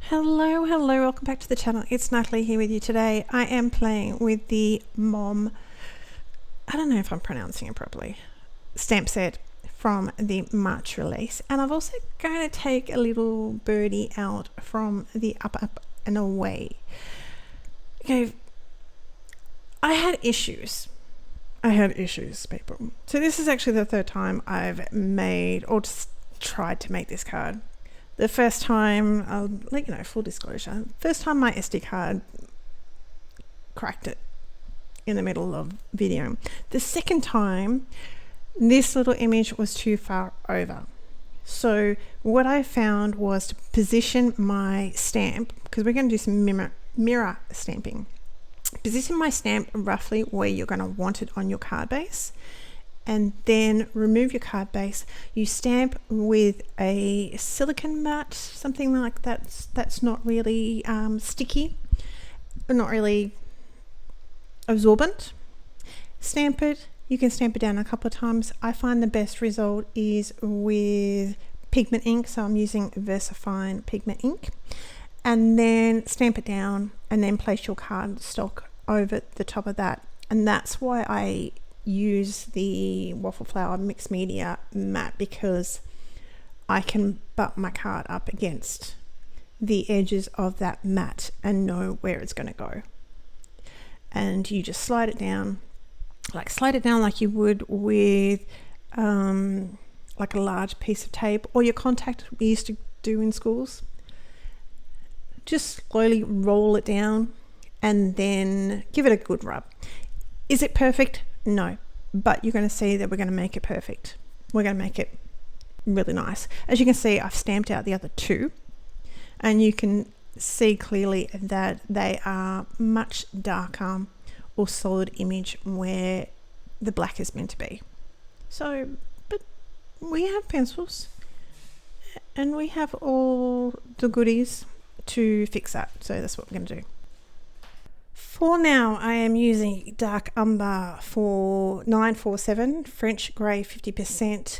Hello, welcome back to the channel. It's Natalie here with you today. I am playing with the Mom, I don't know if I'm pronouncing it properly, stamp set from the March release. And I've also going to take a little birdie out from the Up and Away. Okay, I had issues, people. So this is actually the third time I've made or just tried to make this card. The first time, I'll let you know, full disclosure, first time my SD card cracked it in the middle of video. The second time, this little image was too far over. So what I found was to position my stamp, because we're going to do some mirror stamping. Position my stamp roughly where you're going to want it on your card base. And then remove your card base. You stamp with a silicone mat, something like that. That's not really sticky, or not really absorbent. Stamp it. You can stamp it down a couple of times. I find the best result is with pigment ink, so I'm using VersaFine pigment ink. And then stamp it down, and then place your card stock over the top of that. And that's why I use the waffle flower mixed media mat, because I can butt my card up against the edges of that mat and know where it's going to go. And you just slide it down like you would with like a large piece of tape or your contact we used to do in schools. Just slowly roll it down and then give it a good rub. Is it perfect? No, but you're going to see that we're going to make it perfect. We're going to make it really nice. As you can see, I've stamped out the other two, and you can see clearly that they are much darker or solid image where the black is meant to be. So, but we have pencils and we have all the goodies to fix that. So that's what we're going to do. For now, I am using dark umber for 947, French grey 50%,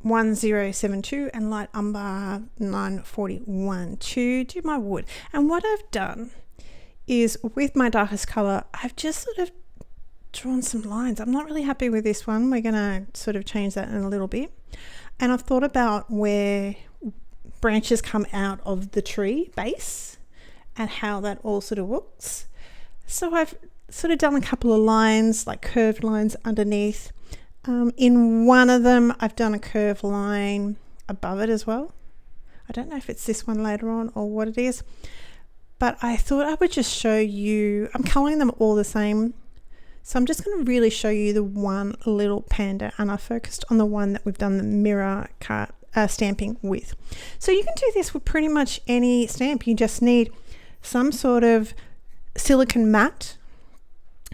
1072, and light umber 941 to do my wood. And what I've done is with my darkest colour, I've just sort of drawn some lines. I'm not really happy with this one. We're going to sort of change that in a little bit. And I've thought about where branches come out of the tree base and how that all sort of looks. So I've sort of done a couple of lines, like curved lines underneath. In one of them, I've done a curved line above it as well. I don't know if it's this one later on or what it is, but I thought I would just show you, I'm colouring them all the same. So I'm just going to really show you the one little panda, and I focused on the one that we've done the mirror stamping with. So you can do this with pretty much any stamp. You just need some sort of silicone mat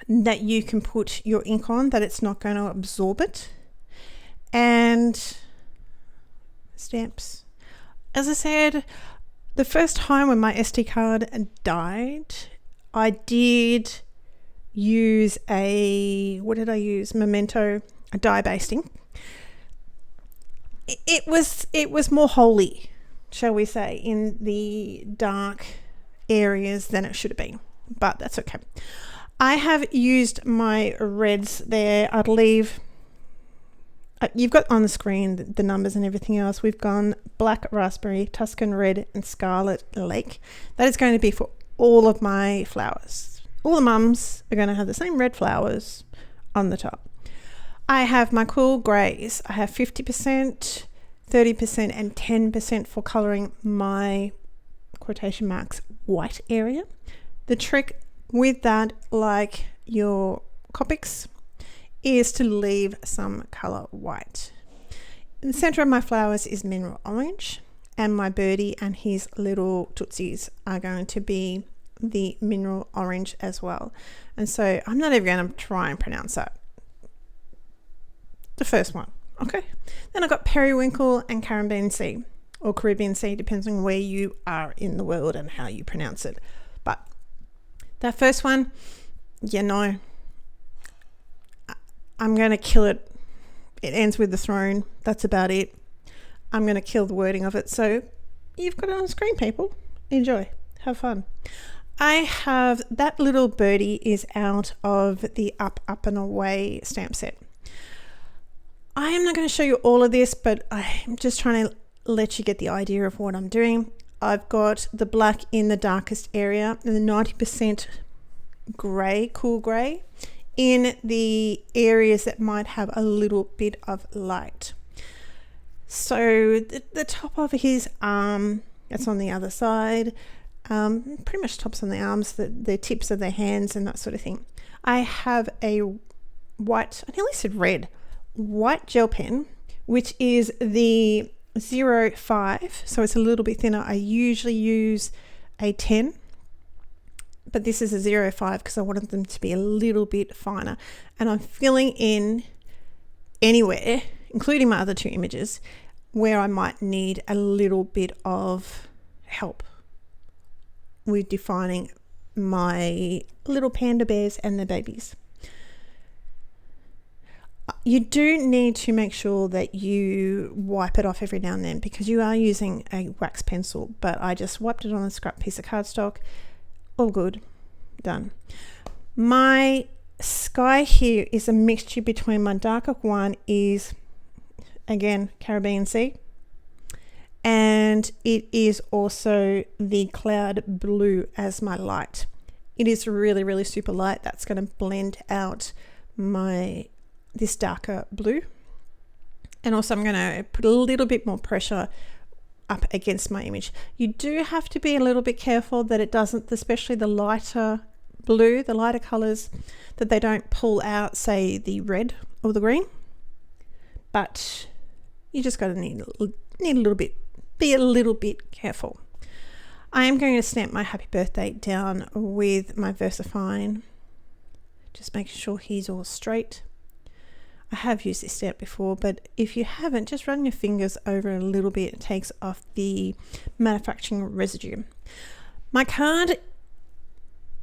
that you can put your ink on, that it's not going to absorb it, and stamps. As I said, the first time when my SD card died, I did use Memento, a dye-based ink. It was more holy, shall we say, in the dark areas than it should have been, but that's okay. I have used my reds there. I'd leave, you've got on the screen the numbers and everything else. We've gone black raspberry, Tuscan red, and scarlet lake. That is going to be for all of my flowers. All the mums are going to have the same red flowers on the top. I have my cool greys. I have 50%, 30%, and 10% for colouring my quotation marks white area. The trick with that, like your Copics, is to leave some colour white. In the centre of my flowers is mineral orange, and my birdie and his little tootsies are going to be the mineral orange as well. And so I'm not even going to try and pronounce that. The first one, okay? Then I've got periwinkle and Caribbean sea, or Caribbean sea, depends on where you are in the world and how you pronounce it. But that first one, you know, I'm going to kill it. It ends with the throne. That's about it. I'm going to kill the wording of it. So you've got it on screen, people. Enjoy. Have fun. I have that little birdie is out of the Up, Up and Away stamp set. I am not going to show you all of this, but I'm just trying to let you get the idea of what I'm doing. I've got the black in the darkest area and the 90% grey, cool grey, in the areas that might have a little bit of light. So the top of his arm, that's on the other side, pretty much tops on the arms, the tips of the hands and that sort of thing. I have a white, I nearly said red, white gel pen, which is the 05, so it's a little bit thinner. I usually use a 10, but this is a 05 because I wanted them to be a little bit finer. And I'm filling in anywhere, including my other two images, where I might need a little bit of help with defining my little panda bears and their babies. You do need to make sure that you wipe it off every now and then because you are using a wax pencil, but I just wiped it on a scrap piece of cardstock. All good, done. My sky here is a mixture between my darker one is, again, Caribbean Sea, and it is also the cloud blue as my light. It is really, really super light. That's going to blend out this darker blue. And also I'm going to put a little bit more pressure up against my image. You do have to be a little bit careful that it doesn't, especially the lighter blue, the lighter colors, that they don't pull out, say, the red or the green. But you just got to need a little bit, be a little bit careful. I am going to stamp my happy birthday down with my VersaFine, just making sure he's all straight. I have used this stamp before, but if you haven't, just run your fingers over a little bit. It takes off the manufacturing residue. My card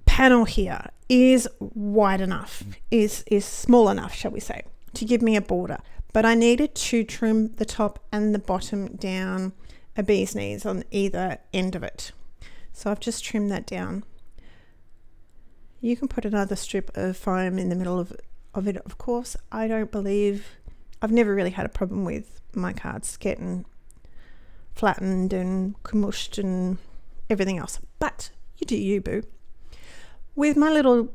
panel here is wide enough, is small enough, shall we say, to give me a border, but I needed to trim the top and the bottom down a bee's knees on either end of it. So I've just trimmed that down. You can put another strip of foam in the middle of it, of course. I've never really had a problem with my cards getting flattened and smushed and everything else, but you do you, boo. With my little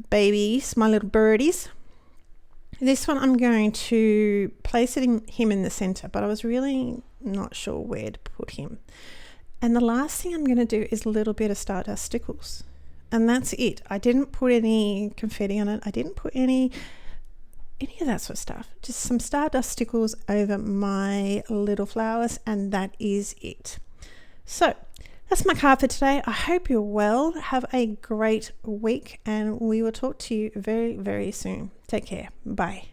babies, my little birdies, this one I'm going to place him in the center, but I was really not sure where to put him. And the last thing I'm going to do is a little bit of Stardust Stickles. And that's it. I didn't put any confetti on it. I didn't put any of that sort of stuff. Just some Stardust Stickles over my little flowers, and that is it. So that's my card for today. I hope you're well. Have a great week, and we will talk to you very, very soon. Take care. Bye.